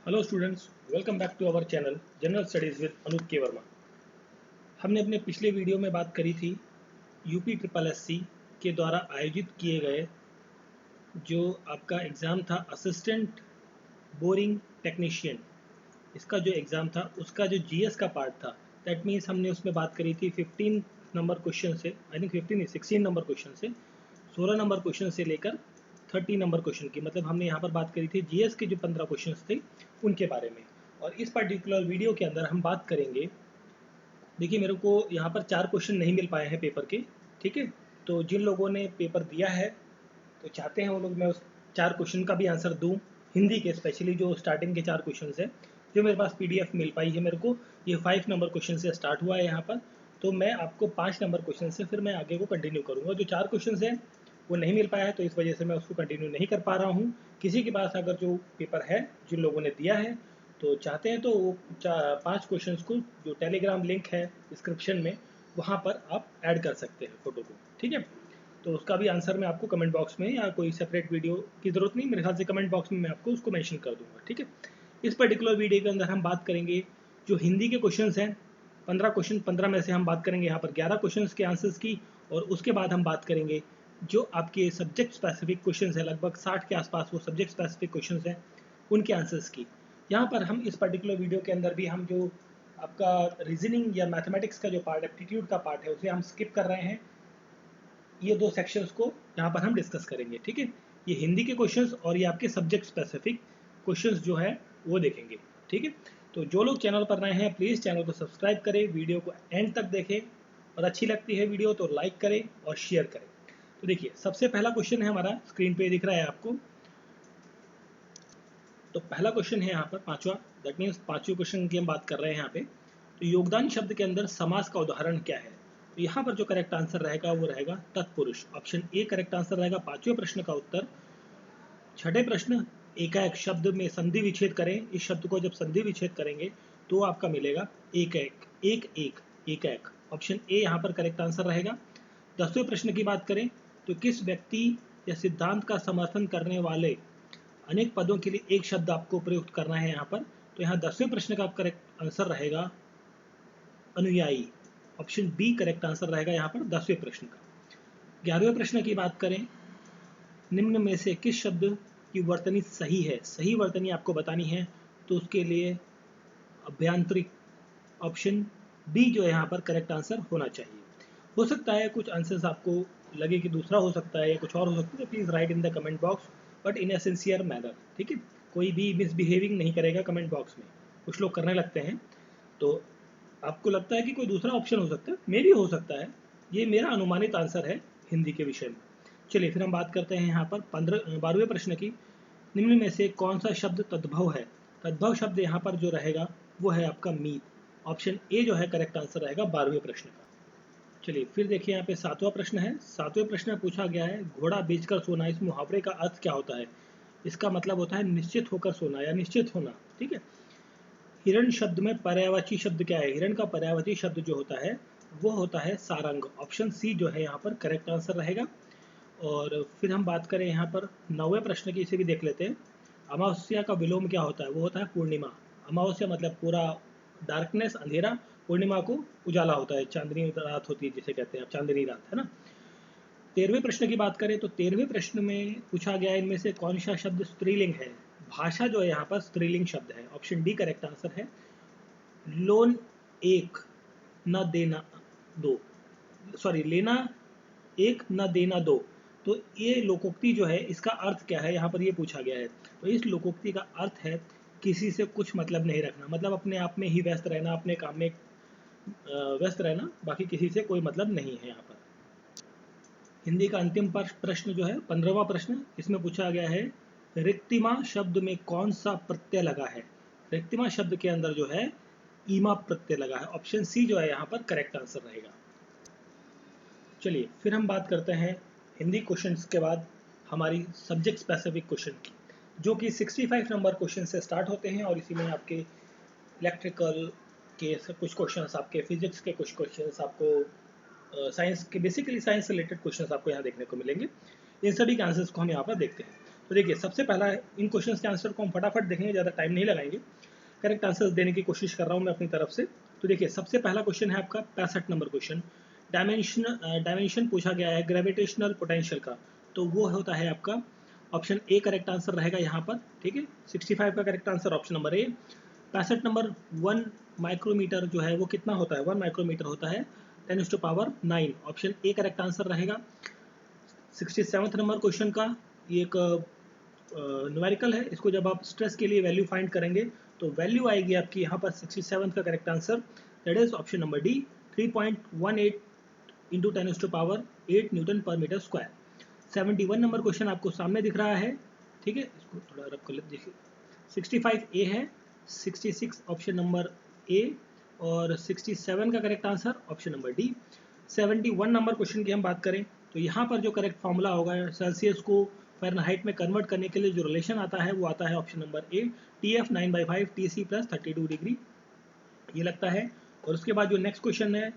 Hello students, welcome back to our channel general studies with Anoop K Verma. हमने अपने पिछले video में बात करी थी यूपी ट्रिपल एससी के द्वारा आयोजित किए गए जो आपका एग्ज़ाम था असिस्टेंट बोरिंग टेक्नीशियन। इसका जो एग्ज़ाम था उसका जो जीएस का पार्ट था, दैट मीन्स हमने उसमें बात करी थी 15 नंबर क्वेश्चन से, आई थिंक 15 नहीं 16 नंबर क्वेश्चन से, 16 नंबर क्वेश्चन से लेकर 30 नंबर क्वेश्चन की, मतलब हमने यहाँ पर बात करी थी जीएस के जो 15 क्वेश्चन थे उनके बारे में। और इस पर्टिकुलर वीडियो के अंदर हम बात करेंगे, देखिए मेरे को यहाँ पर 4 क्वेश्चन नहीं मिल पाए हैं पेपर के, ठीक है। तो जिन लोगों ने पेपर दिया है तो चाहते हैं वो लोग मैं उस 4 क्वेश्चन का भी आंसर दूँ, हिंदी के स्पेशली जो स्टार्टिंग के 4 क्वेश्चन है जो मेरे पास पीडीएफ मिल पाई है मेरे को। ये 5 नंबर क्वेश्चन से स्टार्ट हुआ है यहाँ पर, तो मैं आपको 5 नंबर क्वेश्चन से फिर मैं आगे को कंटिन्यू करूँगा। जो 4 क्वेश्चन है वो नहीं मिल पाया है तो इस वजह से मैं उसको कंटिन्यू नहीं कर पा रहा हूँ। किसी के पास अगर जो पेपर है जिन लोगों ने दिया है तो चाहते हैं तो वो 5 क्वेश्चंस को जो टेलीग्राम लिंक है डिस्क्रिप्शन में वहाँ पर आप ऐड कर सकते हैं फ़ोटो को, ठीक है। तो उसका भी आंसर मैं आपको कमेंट बॉक्स में, या कोई सेपरेट वीडियो की ज़रूरत नहीं, मेरे ख्याल से कमेंट बॉक्स में मैं आपको उसको मेंशन कर दूंगा, ठीक है। इस पर्टिकुलर वीडियो के अंदर हम बात करेंगे जो हिंदी के क्वेश्चन हैं, 15 क्वेश्चन, 15 में से हम बात करेंगे यहाँ पर 11 क्वेश्चन के आंसर्स की। और उसके बाद हम बात करेंगे जो आपके सब्जेक्ट स्पेसिफिक क्वेश्चन है, लगभग 60 के आसपास वो सब्जेक्ट स्पेसिफिक क्वेश्चन हैं उनके आंसर्स की। यहाँ पर हम इस पर्टिकुलर वीडियो के अंदर भी हम जो आपका रीजनिंग या मैथमेटिक्स का जो पार्ट, एप्टीट्यूड का पार्ट है, उसे हम स्किप कर रहे हैं। ये 2 सेक्शंस को यहाँ पर हम डिस्कस करेंगे, ठीक है। ये हिंदी के क्वेश्चंस और ये आपके सब्जेक्ट स्पेसिफिक क्वेश्चंस जो है वो देखेंगे, ठीक है। तो जो लोग चैनल पर नए हैं प्लीज़ चैनल को सब्सक्राइब करें, वीडियो को एंड तक देखें और अच्छी लगती है वीडियो तो लाइक करें और शेयर करें। तो देखिए सबसे पहला क्वेश्चन है हमारा, स्क्रीन पे दिख रहा है आपको। तो पहला क्वेश्चन है यहाँ पर पांचवा, दैट मीन्स पांचवें क्वेश्चन की हम बात कर रहे हैं यहाँ पे। तो योगदान शब्द के अंदर समास का उदाहरण क्या है? तो यहाँ पर जो करेक्ट आंसर रहेगा वो रहेगा तत्पुरुष। ऑप्शन ए करेक्ट आंसर रहेगा पांचवें प्रश्न का उत्तर। छठे प्रश्न, एकाएक शब्द में संधि विच्छेद करें। इस शब्द को जब संधि विच्छेद करेंगे तो आपका मिलेगा एकाएक, एक एक, एकाएक। ऑप्शन ए यहाँ पर करेक्ट आंसर रहेगा। 10वें प्रश्न की बात करें तो किस व्यक्ति या सिद्धांत का समर्थन करने वाले अनेक पदों के लिए एक शब्द आपको प्रयुक्त करना है यहाँ पर। तो यहाँ 10वें प्रश्न का करेक्ट आंसर रहेगा अनुयायी। ऑप्शन बी करेक्ट आंसर रहेगा यहाँ पर 10वें प्रश्न का। 11वें प्रश्न की बात करें, निम्न में से किस शब्द की वर्तनी सही है? सही वर्तनी आपको बतानी है तो उसके लिए अभ्यांतरिक, ऑप्शन बी जो है यहाँ पर करेक्ट आंसर होना चाहिए। हो सकता है कुछ आंसर्स आपको लगे कि दूसरा हो सकता है या कुछ और हो सकता है, तो please write in the comment box but in A sincere manner, ठीक है। कोई भी मिसबिहेविंग नहीं करेगा कमेंट बॉक्स में, कुछ लोग करने लगते हैं। तो आपको लगता है कि कोई दूसरा ऑप्शन हो सकता है, मे भी हो सकता है, ये मेरा अनुमानित आंसर है हिंदी के विषय में। चलिए फिर हम बात करते हैं यहाँ पर 12वें प्रश्न की। निम्न में से कौन सा शब्द तद्भव है? तद्भव शब्द यहाँ पर जो रहेगा वो है आपका मीत। ऑप्शन ए जो है करेक्ट आंसर रहेगा 12वें प्रश्न का। चलिए फिर देखिए यहाँ पे 7वां प्रश्न है। 7वें प्रश्न में पूछा गया है घोड़ा बेचकर सोना। इस मुहावरे का अर्थ क्या होता है? इसका मतलब होता है निश्चित होकर सोना या निश्चित होना, ठीक है। हिरण शब्द में पर्यायवाची शब्द क्या है? हिरण का पर्यायवाची शब्द जो होता है वो होता है सारंग। ऑप्शन सी जो है यहाँ पर करेक्ट आंसर रहेगा। और फिर हम बात करें यहाँ पर 9वें प्रश्न की, इसे भी देख लेते हैं। अमावस्या का विलोम क्या होता है? वो होता है पूर्णिमा। अमावस्या मतलब पूरा डार्कनेस, अंधेरा, पूर्णिमा को उजाला होता है, चांदनी रात होती है जिसे कहते हैं आप, चांदनी रात, है ना। 13वें प्रश्न की बात करें तो 13वें प्रश्न में पूछा गया इनमें से कौन सा शब्द स्त्रीलिंग है? भाषा जो है यहाँ पर स्त्रीलिंग शब्द है। ऑप्शन डी करेक्ट आंसर है। लोन एक न देना दो, सॉरी लेना एक न देना दो। तो ये लोकोक्ति जो है इसका अर्थ क्या है यहाँ पर ये पूछा गया है। तो इस लोकोक्ति का अर्थ है किसी से कुछ मतलब नहीं रखना, मतलब अपने आप में ही व्यस्त रहना, अपने काम में व्यस्त रहना, बाकी किसी से कोई मतलब नहीं है यहाँ पर। हिंदी का अंतिम प्रश्न जो है 15वां प्रश्न, इसमें पूछा गया है रिक्तिमा शब्द में कौन सा प्रत्यय लगा है? रिक्तिमा शब्द के अंदर जो है ईमा प्रत्यय लगा है। ऑप्शन सी जो है यहाँ पर करेक्ट आंसर रहेगा। चलिए फिर हम बात करते हैं हिंदी क्वेश्चंस के बाद हमारी सब्जेक्ट स्पेसिफिक क्वेश्चन की, जो कि 65 नंबर क्वेश्चन से स्टार्ट होते हैं और इसी में आपके इलेक्ट्रिकल के कुछ क्वेश्चंस, आपके फिजिक्स के कुछ क्वेश्चंस, आपको साइंस के, बेसिकली साइंस से रिलेटेड क्वेश्चंस आपको यहाँ देखने को मिलेंगे। इन सभी के आंसर्स को हम यहाँ पर देखते हैं। तो देखिए सबसे पहला इन क्वेश्चंस के आंसर को हम फटाफट देखेंगे, ज़्यादा टाइम नहीं लगाएंगे, करेक्ट आंसर्स देने की कोशिश कर रहा हूँ मैं अपनी तरफ से। तो देखिए सबसे पहला क्वेश्चन है आपका 65 नंबर क्वेश्चन। डायमेंशन पूछा गया है ग्रेविटेशनल पोटेंशियल का, तो वो होता है आपका ऑप्शन ए करेक्ट आंसर रहेगा यहाँ पर, ठीक है। 65 का correct answer option number A. 65 number 1 micrometer जो है वो कितना होता है, 1 माइक्रोमीटर होता है 10⁻⁹, ऑप्शन ए करेक्ट आंसर रहेगा। 67 नंबर क्वेश्चन का ये एक न्यूमेरिकल है, इसको जब आप स्ट्रेस के लिए वैल्यू फाइंड करेंगे तो वैल्यू आएगी आपकी यहाँ पर 67 का correct answer, that is option number D, 3.18 into 10⁸ Newton पर मीटर स्क्वायर। 71 नंबर क्वेश्चन आपको सामने दिख रहा है, ठीक है, इसको थोड़ा रब कर लेते देखिए। 65 ए है, 66 ऑप्शन नंबर ए और 67 का correct answer option number D. 71 number question की हम बात करें तो यहाँ पर जो करेक्ट फॉर्मूला होगा सेल्सियस को फ़ारेनहाइट में कन्वर्ट करने के लिए जो रिलेशन आता है वो आता है ऑप्शन नंबर ए, TF 9/5 TC + 32 डिग्री, ये लगता है। और उसके बाद जो नेक्स्ट क्वेश्चन है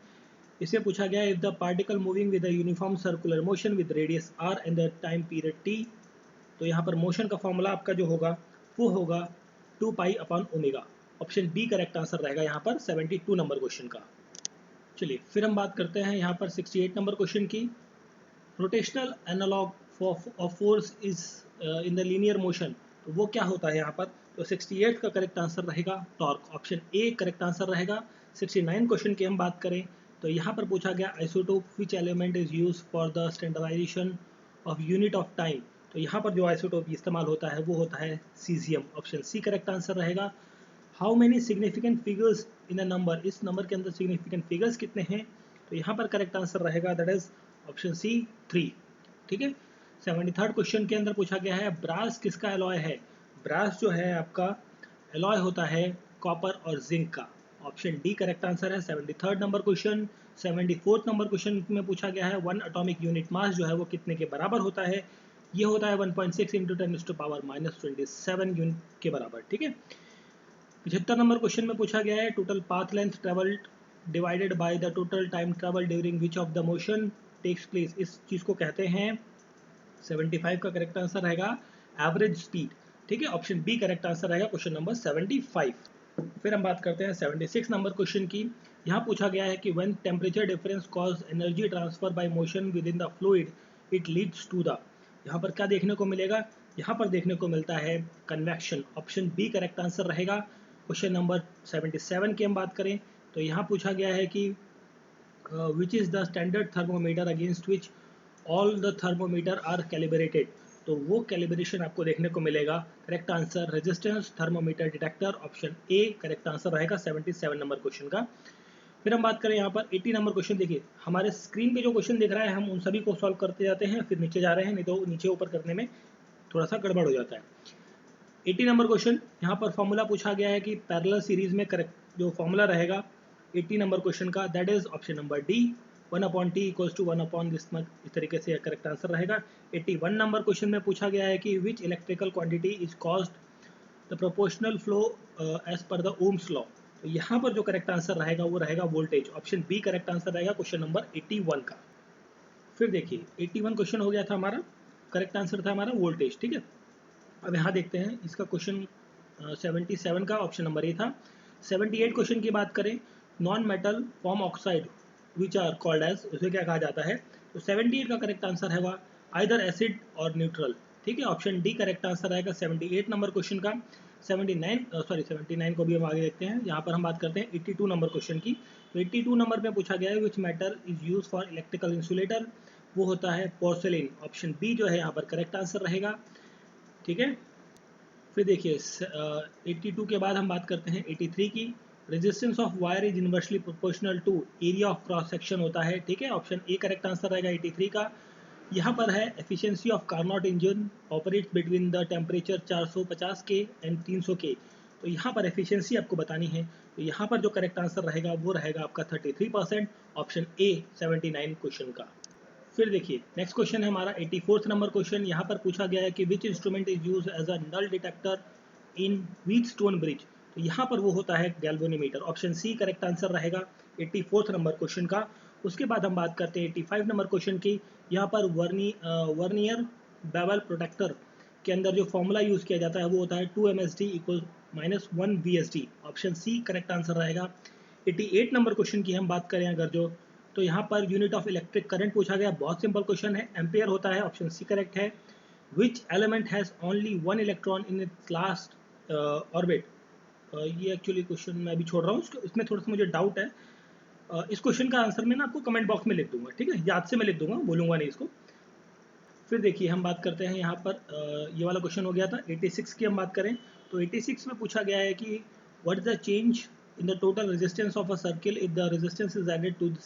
इसे पूछा गया है, if the particle moving with a uniform circular motion with radius r and the time period t, तो यहाँ पर मोशन का फॉर्मूला आपका जो होगा वो होगा 2 π/ω, ऑप्शन बी करेक्ट आंसर रहेगा यहाँ पर 72 नंबर क्वेश्चन का। चलिए फिर हम बात करते हैं यहाँ पर 68 नंबर क्वेश्चन की। Rotational analog of force is in the linear motion, तो वो क्या होता है यहाँ पर, तो 68 का करेक्ट आंसर रहेगा torque, option A correct answer रहेगा। 69 क्वेश्चन की हम बात करें तो यहाँ पर पूछा गया isotope which element is use for the standardization of unit of time, तो यहाँ पर जो आइसोटोप इस्तेमाल होता है वो होता है caesium, option C correct answer रहेगा। How many significant figures in a number, इस नंबर के अंदर सिग्निफिकेंट फिगर्स कितने हैं, तो यहाँ पर करेक्ट आंसर रहेगा दैट इज ऑप्शन सी 3, ठीक है। 73 क्वेश्चन के अंदर पूछा गया है ब्रास किसका एलॉय है, ब्रास जो है आपका एलॉय होता है कॉपर और जिंक का, ऑप्शन डी करेक्ट आंसर है। 73 नंबर क्वेश्चन। 74 नंबर क्वेश्चन में पूछा गया है 1 एटॉमिक यूनिट मास जो है वो कितने के बराबर होता है, ये होता है 1.6 इंटू 10⁻⁻27 यूनिट के बराबर, ठीक है। 75 नंबर क्वेश्चन में पूछा गया है total path length travelled divided by the total time travel during which of the motion takes place, इस चीज़ को कहते हैं, 75 का करेक्ट आंसर रहेगा एवरेज स्पीड, ठीक है, ऑप्शन बी करेक्ट आंसर रहेगा क्वेश्चन नंबर 75। फिर हम बात करते हैं 76 नंबर क्वेश्चन की। यहाँ पूछा गया है कि when temperature difference cause energy transfer by motion within the fluid it leads to the, यहाँ पर क्या देखने को मिलेगा, यहाँ पर देखने को मिलता है convection, option B correct answer रहेगा। क्वेश्चन नंबर 77 की हम बात करें तो यहाँ पूछा गया है कि which is the standard thermometer against which all the thermometers are calibrated, तो वो कैलिब्रेशन आपको देखने को मिलेगा, correct answer resistance thermometer detector, option A correct answer रहेगा 77 नंबर क्वेश्चन का। फिर हम बात करें यहाँ पर 80 नंबर क्वेश्चन, देखिए हमारे स्क्रीन पे जो क्वेश्चन दिख रहा है हम उन सभी को सॉल्व करते जाते हैं फिर नीचे जा रहे हैं, नहीं तो नीचे ऊपर करने में थोड़ा सा गड़बड़ हो जाता है। 80 नंबर क्वेश्चन, यहाँ पर फॉर्मूला पूछा गया है कि पैरेलल सीरीज में करेक्ट जो फॉर्मूला रहेगा 80 नंबर क्वेश्चन का that is option number D, 1/t = 1 this much, इस तरीके से करेक्ट आंसर रहेगा। 81 नंबर क्वेश्चन में पूछा गया है कि which electrical quantity is caused the proportional flow as per the Ohm's law, तो यहाँ पर जो करेक्ट आंसर रहेगा वो रहेगा voltage, option B correct answer रहेगा क्वेश्चन नंबर 81 का। फिर देखिए 81 क्वेश्चन हो गया था हमारा, करेक्ट आंसर था हमारा वोल्टेज, ठीक है। अब यहाँ देखते हैं इसका क्वेश्चन 77 का ऑप्शन नंबर ए था। 78 क्वेश्चन की बात करें, non metal form oxide which are called as, उसे क्या कहा जाता है, तो 78 का करेक्ट आंसर है वह आइदर एसिड और न्यूट्रल, ठीक है, ऑप्शन डी करेक्ट आंसर आएगा 78 नंबर क्वेश्चन का। 79 को भी हम आगे देखते हैं, यहाँ पर हम बात करते हैं 82 नंबर क्वेश्चन की। तो 82 नंबर में पूछा गया है which metal is use for electrical insulator, वो होता है पोर्सेलिन, ऑप्शन बी जो है यहाँ पर करेक्ट आंसर रहेगा, ठीक है। फिर देखिए 82 के बाद हम बात करते हैं 83 की। Resistance of wire is inversely proportional to area of cross section होता है, ठीक है, ऑप्शन ए करेक्ट आंसर रहेगा 83 का। यहाँ पर है efficiency of Carnot engine operates between the temperature 450 के एंड 300 के, तो यहाँ पर एफिशिएंसी आपको बतानी है, तो यहाँ पर जो करेक्ट आंसर रहेगा वो रहेगा आपका 33%, ऑप्शन ए 79 क्वेश्चन का। फिर देखिए नेक्स्ट क्वेश्चन है हमारा 84th नंबर क्वेश्चन। यहाँ पर पूछा गया है कि which instrument is use as a null detector in Wheatstone bridge, तो यहाँ पर वो होता है galvanometer, option C correct answer रहेगा 84th नंबर क्वेश्चन का। उसके बाद हम बात करते हैं 85 नंबर क्वेश्चन की। यहाँ पर वर्नियर बेवल प्रोटेक्टर के अंदर जो फॉर्मूला यूज़ किया जाता है वो होता है 2 MSD equal -1 VSD। Option C correct answer रहेगा। 88 नंबर क्वेश्चन की हम बात करें अगर जो, तो यहाँ per unit of electric current पूछा गया। बहुत सिंपल क्वेश्चन है, एम्पेयर होता है। ऑप्शन सी करेक्ट है। Which element has only 1 electron in its last orbit. ये एक्चुअली क्वेश्चन मैं अभी छोड़ रहा हूँ, इसमें थोड़ा सा मुझे डाउट है। इस क्वेश्चन का आंसर मैं ना आपको कमेंट बॉक्स में लिख दूंगा, ठीक है, याद से मैं लिख दूंगा, बोलूँगा नहीं इसको। फिर देखिए हम बात करते हैं यहाँ पर ये वाला क्वेश्चन हो गया था। 86 की हम बात करें तो 86 में पूछा गया है कि what is the change in the total resistance of a circle if the resistance is added to the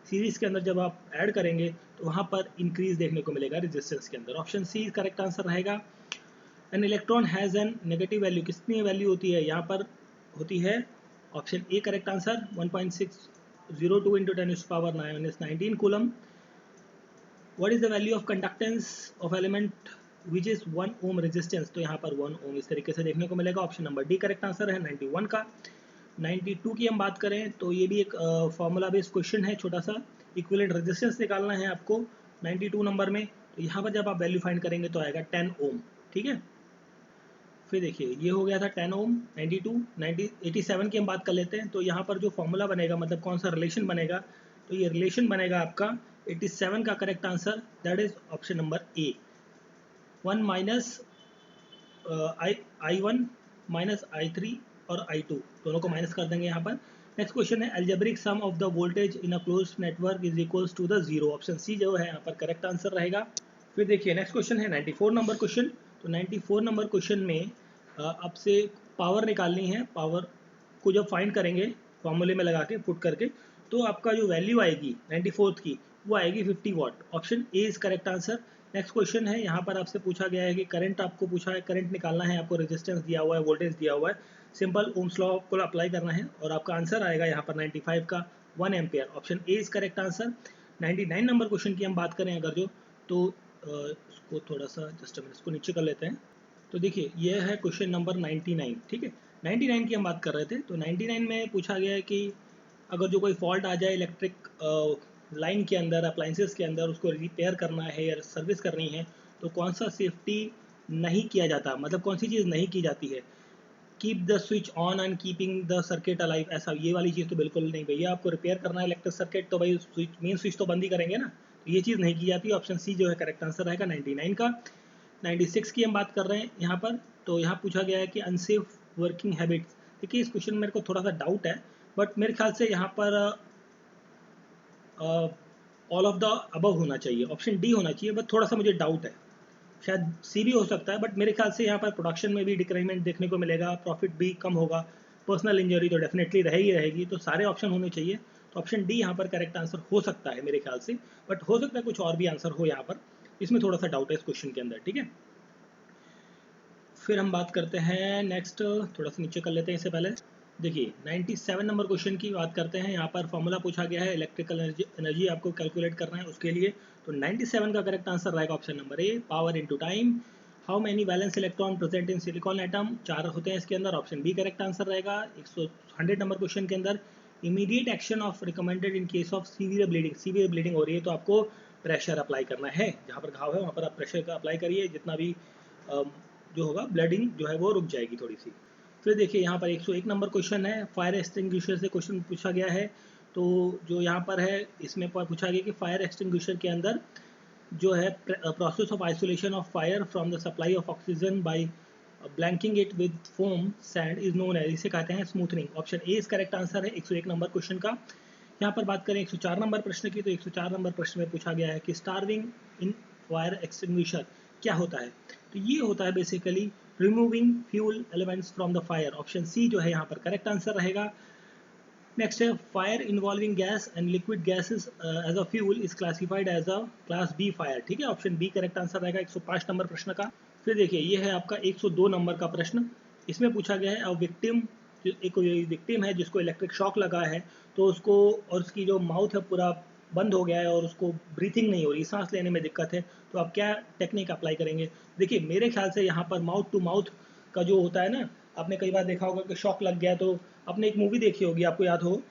series के अंदर जब आप ऐड करेंगे तो वहाँ पर इंक्रीज देखने को मिलेगा रेजिस्टेंस के अंदर। ऑप्शन सी करेक्ट आंसर रहेगा। An electron has an negative value, कितनी वैल्यू होती है यहाँ पर, होती है option A correct answer 1.602 into 10⁻⁻19 coulomb. What is the value of conductance of element which is 1 ohm resistance, तो यहाँ पर 1 ohm इस तरीके से देखने को मिलेगा। Option number D correct answer है 91 का। 92 की हम बात करें तो ये भी एक फॉर्मूला बेस्ड क्वेश्चन है, छोटा सा इक्विवेलेंट रेजिस्टेंस निकालना है आपको 92 नंबर में। तो यहाँ पर जब आप वैल्यू फाइंड करेंगे तो आएगा 10 ओम, ठीक है। फिर देखिए ये हो गया था 10 ओम। 87 की हम बात कर लेते हैं। तो यहाँ पर जो फॉर्मूला बनेगा, मतलब कौन सा रिलेशन बनेगा, तो ये रिलेशन बनेगा आपका 87 का correct answer that is option number A. 1 minus I1 minus I3 और I2 दोनों को माइनस कर देंगे यहाँ पर। नेक्स्ट क्वेश्चन है algebraic sum of the voltage in a closed network is equals to the zero. Option C जो है यहाँ पर करेक्ट आंसर रहेगा। फिर देखिए नेक्स्ट क्वेश्चन है 94 नंबर क्वेश्चन। तो 94 नंबर क्वेश्चन में आपसे पावर निकालनी है। पावर को जब फाइंड करेंगे फॉर्मूले में लगा के पुट करके, तो आपका जो वैल्यू आएगी 94th की वो आएगी 50 watt. Option A is correct answer. Next question है, यहाँ पर आपसे पूछा गया है कि करंट आपको पूछा है, करंट निकालना है आपको, रेजिस्टेंस दिया हुआ है, वोल्टेज दिया हुआ है, सिंपल ओम्स लॉ को अप्लाई करना है और आपका आंसर आएगा यहाँ पर 95 का 1 ampere. Option A is correct answer. 99 number question की हम बात करें अगर जो, तो इसको थोड़ा सा जस्ट इसको नीचे कर लेते हैं। तो देखिए ये है क्वेश्चन नंबर 99, ठीक है। 99 की हम बात कर रहे थे। तो 99 में पूछा गया है कि अगर जो कोई फॉल्ट आ जाए इलेक्ट्रिक लाइन के अंदर, अप्लाइंसेस के अंदर, उसको रिपेयर करना है या सर्विस करनी है, तो कौन सा सेफ्टी नहीं किया जाता, मतलब कौन सी चीज़ नहीं की जाती है। Keep the switch on and keeping the circuit alive, ऐसा ये वाली चीज़ तो बिल्कुल नहीं। भैया आपको रिपेयर करना है इलेक्ट्रिक सर्किट तो भाई स्विच, मेन स्विच तो बंद ही करेंगे ना, तो ये चीज़ नहीं की जाती। ऑप्शन सी जो है करेक्ट आंसर रहेगा 99 का। 96 की हम बात कर रहे हैं यहाँ पर। तो यहाँ पूछा गया है कि अनसेफ वर्किंग हैबिट्स। देखिए इस क्वेश्चन में मेरे को थोड़ा सा डाउट है, बट मेरे ख्याल से यहाँ पर ऑल ऑफ द अबव होना चाहिए, ऑप्शन डी होना चाहिए, बट थोड़ा सा मुझे डाउट है, शायद सी भी हो सकता है। बट मेरे ख्याल से यहाँ पर प्रोडक्शन में भी डिक्रीमेंट देखने को मिलेगा, प्रॉफिट भी कम होगा, पर्सनल इंजरी तो डेफिनेटली रहेगी, तो सारे ऑप्शन होने चाहिए। तो ऑप्शन डी यहाँ पर करेक्ट आंसर हो सकता है मेरे ख्याल से, बट हो सकता है कुछ और भी आंसर हो यहाँ पर, इसमें थोड़ा सा डाउट है इस क्वेश्चन के अंदर, ठीक है। फिर हम बात करते हैं नेक्स्ट, थोड़ा सा नीचे कर लेते हैं इससे पहले। देखिए 97 नंबर क्वेश्चन की बात करते हैं। यहाँ पर फॉर्मूला पूछा गया है, इलेक्ट्रिकल एनर्जी आपको कैलकुलेट करना है उसके लिए। तो 97 का करेक्ट आंसर रहेगा option number A, power into time. How many valence electron present in silicon atom, 4 होते हैं इसके अंदर, ऑप्शन बी करेक्ट आंसर रहेगा। 100 नंबर क्वेश्चन के अंदर immediate action of recommended in case of severe bleeding हो रही है तो आपको प्रेशर अप्लाई करना है, जहाँ पर घाव है वहाँ पर आप प्रेशर का अप्लाई करिए, जितना भी जो होगा ब्लडिंग जो है वो रुक जाएगी थोड़ी सी। फिर देखिए यहाँ पर 101 नंबर क्वेश्चन है, फायर एक्सटिंग्विशर से क्वेश्चन पूछा गया है। तो जो यहाँ पर है इसमें पूछा गया कि फायर एक्सटिंग्विशर के अंदर जो है process of isolation of fire from the supply of oxygen by blanking it with foam sand is known as, इसे कहते हैं smoothening. Option A is correct answer है 101 नंबर क्वेश्चन का। यहाँ पर बात करें 104 नंबर प्रश्न की, तो 104 नंबर प्रश्न में पूछा गया है कि स्टार्विंग इन फायर एक्सटिंग्विशर क्या होता है। तो ये होता है basically removing fuel elements from the fire. Option C जो है यहाँ पर करेक्ट आंसर रहेगा। नेक्स्ट है fire involving gas and liquid gases as a fuel is classified as a class B fire, ठीक है। ऑप्शन बी करेक्ट आंसर रहेगा 105 number प्रश्न का। फिर देखिए ये है आपका 102 नंबर का प्रश्न। इसमें पूछा गया है अ विक्टिम, एक विक्टिम है जिसको इलेक्ट्रिक शॉक लगा है, तो उसको और उसकी जो माउथ है पूरा बंद हो गया है और उसको ब्रीथिंग नहीं हो रही, सांस लेने में दिक्कत है, तो आप क्या टेक्निक अप्लाई करेंगे। देखिए मेरे ख्याल से यहाँ पर माउथ टू माउथ का जो होता है ना, आपने कई बार देखा होगा कि शॉक लग गया, तो आपने एक मूवी देखी होगी, आपको याद हो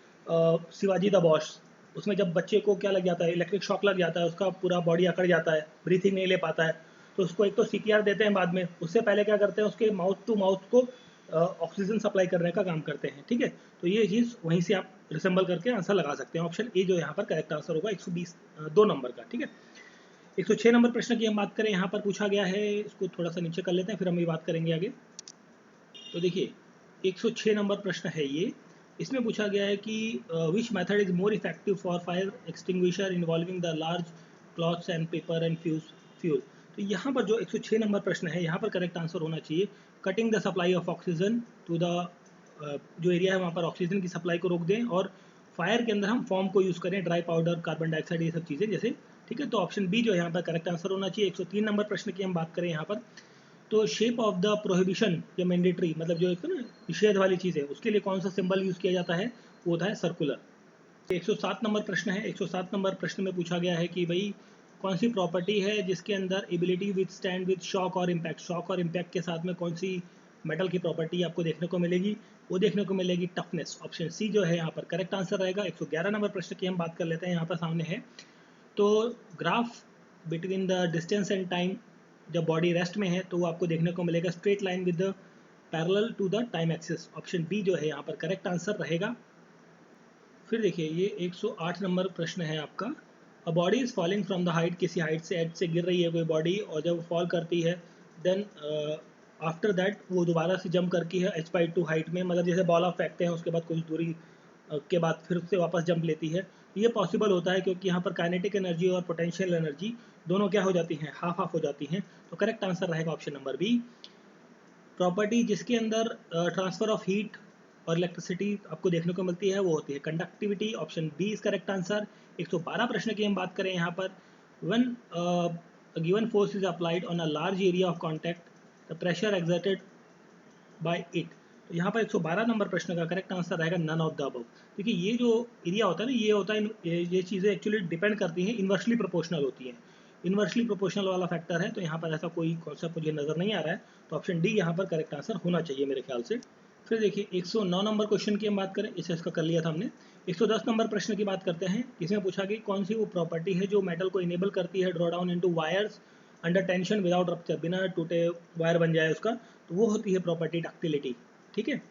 शिवाजी द बॉस, उसमें जब बच्चे को क्या लग जाता है, इलेक्ट्रिक शॉक लग जाता है, उसका पूरा बॉडी अकड़ जाता है, ब्रीथिंग नहीं ले पाता है, तो उसको एक तो CPR देते हैं बाद में, उससे पहले क्या करते हैं उसके माउथ टू माउथ को ऑक्सीजन सप्लाई करने का काम करते हैं। ठीक है, तो ये चीज़ वहीं से आप रिसेंबल करके आंसर लगा सकते हैं। ऑप्शन ए जो यहाँ पर करेक्ट आंसर होगा 120 2 नंबर का। ठीक है, 106 नंबर प्रश्न की हम बात करें, यहाँ पर पूछा गया है, इसको थोड़ा सा नीचे कर लेते हैं फिर हम ये बात करेंगे आगे। तो देखिए 106 नंबर प्रश्न है ये, इसमें पूछा गया है कि which method is more effective for fire extinguisher involving the large clothes and paper and fuel. तो यहाँ पर जो 106 नंबर प्रश्न है, यहाँ पर करेक्ट आंसर होना चाहिए cutting the supply of oxygen to the जो एरिया है वहाँ पर ऑक्सीजन की सप्लाई को रोक दें, और फायर के अंदर हम फॉर्म को यूज़ करें, ड्राई पाउडर, कार्बन डाइऑक्साइड, ये सब चीज़ें जैसे। ठीक है, तो ऑप्शन बी जो यहाँ पर करेक्ट आंसर होना चाहिए। 103 नंबर प्रश्न की हम बात करें यहाँ पर, तो शेप ऑफ द प्रोहिबिशन या मैंडेटरी, मतलब जो एक ना निषेध वाली चीज़ है, उसके लिए कौन सा सिंबल यूज़ किया जाता है, वो होता है सर्कुलर। 107 नंबर प्रश्न है, 107 नंबर प्रश्न में पूछा गया है कि भाई कौन सी प्रॉपर्टी है जिसके अंदर ability with stand with shock और इम्पैक्ट, शॉक और इम्पैक्ट के साथ में कौन सी मेटल की प्रॉपर्टी आपको देखने को मिलेगी, वो देखने को मिलेगी टफनेस। ऑप्शन सी जो है यहाँ पर करेक्ट आंसर रहेगा। 111 नंबर प्रश्न की हम बात कर लेते हैं, यहाँ पर सामने है, तो graph between the distance and time, जब बॉडी रेस्ट में है तो वो आपको देखने को मिलेगा straight line with the parallel to the time axis. Option B जो है यहाँ पर करेक्ट आंसर रहेगा। फिर देखिए ये 108 नंबर प्रश्न है आपका, a body is falling from the height, किसी हाइट से एज से गिर रही है कोई बॉडी, और जब फॉल करती है देन आफ्टर दैट वो दोबारा से जंप करती है h/2 हाइट में, मतलब जैसे बॉल आप फेंकते हैं उसके बाद कुछ दूरी के बाद फिर उससे वापस जंप लेती है। ये पॉसिबल होता है क्योंकि यहाँ पर काइनेटिक एनर्जी और पोटेंशियल एनर्जी दोनों क्या हो जाती हैं, हाफ हाफ हो जाती हैं। तो करेक्ट आंसर रहेगा ऑप्शन नंबर बी। प्रॉपर्टी जिसके अंदर ट्रांसफर ऑफ हीट और इलेक्ट्रिसिटी आपको देखने को मिलती है वो होती है conductivity. Option B is correct answer. 112 प्रश्न की हम बात करें यहाँ पर, when given force is applied on a large area of contact the pressure exerted by it. तो यहाँ पर 112 नंबर प्रश्न का करेक्ट आंसर रहेगा नन ऑफ द अबव। देखिए ये जो एरिया होता है ना, ये होता है, ये चीज़ें एक्चुअली डिपेंड करती हैं, इन्वर्सली प्रोपोर्शनल होती हैं, इन्वर्सली प्रोपोर्शनल वाला फैक्टर है। तो यहाँ पर ऐसा कोई कॉन्सेप्ट मुझे नज़र नहीं आ रहा है, तो ऑप्शन डी यहाँ पर करेक्ट आंसर होना चाहिए मेरे ख्याल से। फिर देखिए 109 नंबर क्वेश्चन की हम बात करें, इसे इसका कर लिया था हमने। 110 नंबर प्रश्न की बात करते हैं, इसमें पूछा कि कौन सी वो प्रॉपर्टी है जो मेटल को इनेबल करती है draw down into wires under tension without rupture, बिना टूटे वायर बन जाए उसका, तो वो होती है प्रॉपर्टी डक्टिलिटी। ठीक है,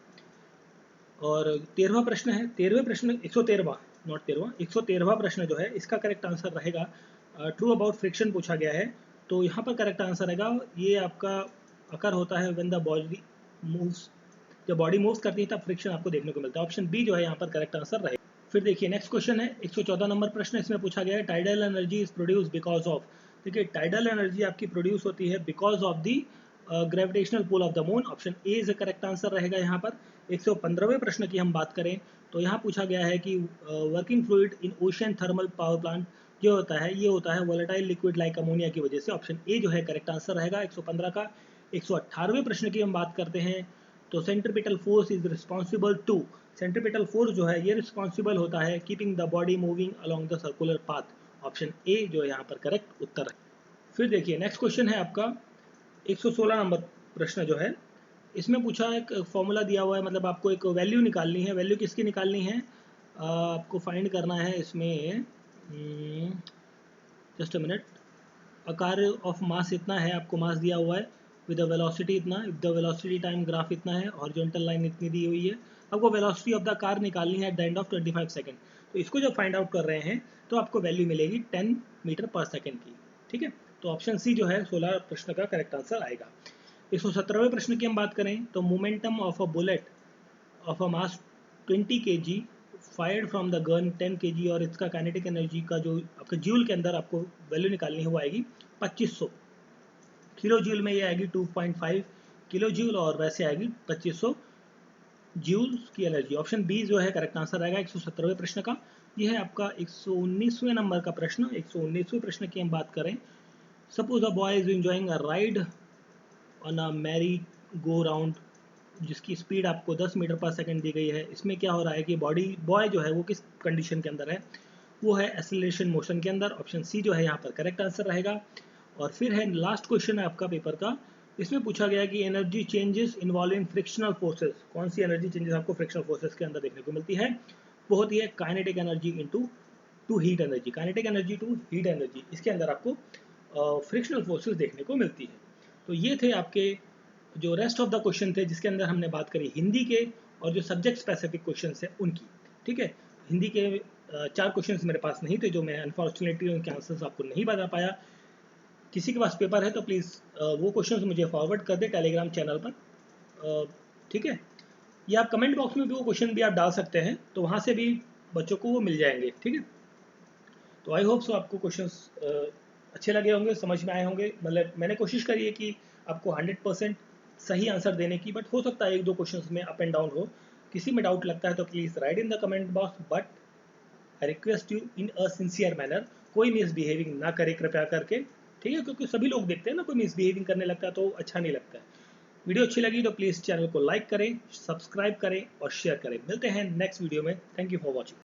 और 13वां प्रश्न है, 13वें प्रश्न 113वां नॉट 13वां, 113वां प्रश्न जो है इसका करेक्ट आंसर रहेगा ट्रू अबाउट फ्रिक्शन पूछा गया है। तो यहाँ पर करेक्ट आंसर रहेगा, ये आपका अकर होता है व्हेन द बॉडी मूव्स, जब बॉडी मूव्स करती है तब फ्रिक्शन आपको देखने को मिलता है। ऑप्शन बी जो है यहाँ पर करेक्ट आंसर रहेगा। फिर देखिए नेक्स्ट क्वेश्चन है 114 नंबर प्रश्न, इसमें पूछा गया है tidal energy is produce because of. देखिए टाइडल एनर्जी आपकी प्रोड्यूस होती है because of the gravitational pull of the moon. Option A is correct answer रहेगा यहाँ पर। 115वें प्रश्न की हम बात करें तो यहाँ पूछा गया है कि working fluid in ocean thermal power plant जो होता है, ये होता है वोलेटाइल लिक्विड लाइक अमोनिया की वजह से। ऑप्शन ए जो है करेक्ट आंसर रहेगा 115 का। 118वें प्रश्न की हम बात करते हैं, तो centripetal force is responsible to, centripetal force जो है ये रिस्पॉन्सिबल होता है keeping the body moving along the circular path. Option A जो यहाँ पर करेक्ट उत्तर है। फिर देखिए नेक्स्ट क्वेश्चन है आपका 116 नंबर प्रश्न जो है, इसमें पूछा एक फॉर्मूला दिया हुआ है, मतलब आपको एक वैल्यू निकालनी है। वैल्यू किसकी निकालनी है, आपको फाइंड करना है इसमें, जस्ट अ मिनट। आकार ऑफ मास इतना है, आपको मास दिया हुआ है, विद द वेलोसिटी इतना, with the velocity time graph इतना है, हॉरिजॉन्टल लाइन इतनी दी हुई है। आपको वेलोसिटी ऑफ द कार निकालनी है at the end of 25 second. तो इसको जब फाइंड आउट कर रहे हैं तो आपको वैल्यू मिलेगी 10 मीटर पर सेकंड की। ठीक है, तो ऑप्शन सी जो है 16 प्रश्न का करेक्ट आंसर आएगा। 117वें प्रश्न की हम बात करें तो momentum of a bullet of a mass 20 kg fired from the gun 10 kg, और इसका काइनेटिक एनर्जी का जो आपका जूल के अंदर आपको वैल्यू निकालनी है वो आएगी 2500 किलो जूल में, ये आएगी 2.5 किलो जूल, और वैसे आएगी 2500 जूल्स की एनर्जी। ऑप्शन बी जो है करेक्ट आंसर रहेगा 117वें प्रश्न का। यह है आपका 119वें नंबर का प्रश्न। 119वें प्रश्न की हम बात करें, suppose a boy is enjoying a ride on a merry go round, जिसकी स्पीड आपको 10 मीटर पर सेकंड दी गई है। इसमें क्या हो रहा है कि बॉय जो है वो किस कंडीशन के अंदर है, वो है एक्सेलरेशन मोशन के अंदर। ऑप्शन सी जो है यहाँ पर करेक्ट आंसर रहेगा। और फिर है लास्ट क्वेश्चन है आपका पेपर का, इसमें पूछा गया कि energy changes involving frictional forces, कौन सी एनर्जी चेंजेस आपको फ्रिक्शनल फोर्सेस के अंदर देखने को मिलती है, वो होती है kinetic energy into to heat energy, kinetic energy to heat energy. इसके अंदर आपको फ्रिक्शनल फोर्सेस देखने को मिलती है। तो ये थे आपके जो रेस्ट ऑफ द क्वेश्चन थे, जिसके अंदर हमने बात करी हिंदी के और जो सब्जेक्ट स्पेसिफिक क्वेश्चन है उनकी। ठीक है, हिंदी के 4 क्वेश्चन मेरे पास नहीं थे, जो मैं अनफॉर्चुनेटली उनके आंसर्स आपको नहीं बता पाया। किसी के पास पेपर है तो प्लीज़ वो क्वेश्चन मुझे फॉरवर्ड कर दे टेलीग्राम चैनल पर। ठीक है, या आप कमेंट बॉक्स में भी वो क्वेश्चन भी आप डाल सकते हैं, तो वहाँ से भी बच्चों को वो मिल जाएंगे। ठीक है, तो आई होप सो आपको क्वेश्चंस अच्छे लगे होंगे, समझ में आए होंगे। मतलब मैंने कोशिश करी है कि आपको 100% सही आंसर देने की, बट हो सकता है 1-2 क्वेश्चंस में अप एंड डाउन हो। किसी में डाउट लगता है तो please write in the comment box, but I request you in a sincere manner, कोई मिसबिहेविंग ना करे कृपया करके। ठीक है, क्योंकि सभी लोग देखते हैं ना, कोई मिसबिहेविंग करने लगता है तो अच्छा नहीं लगता है। वीडियो अच्छी लगी तो प्लीज़ चैनल को लाइक करें, सब्सक्राइब करें और शेयर करें। मिलते हैं नेक्स्ट वीडियो में। Thank you for watching.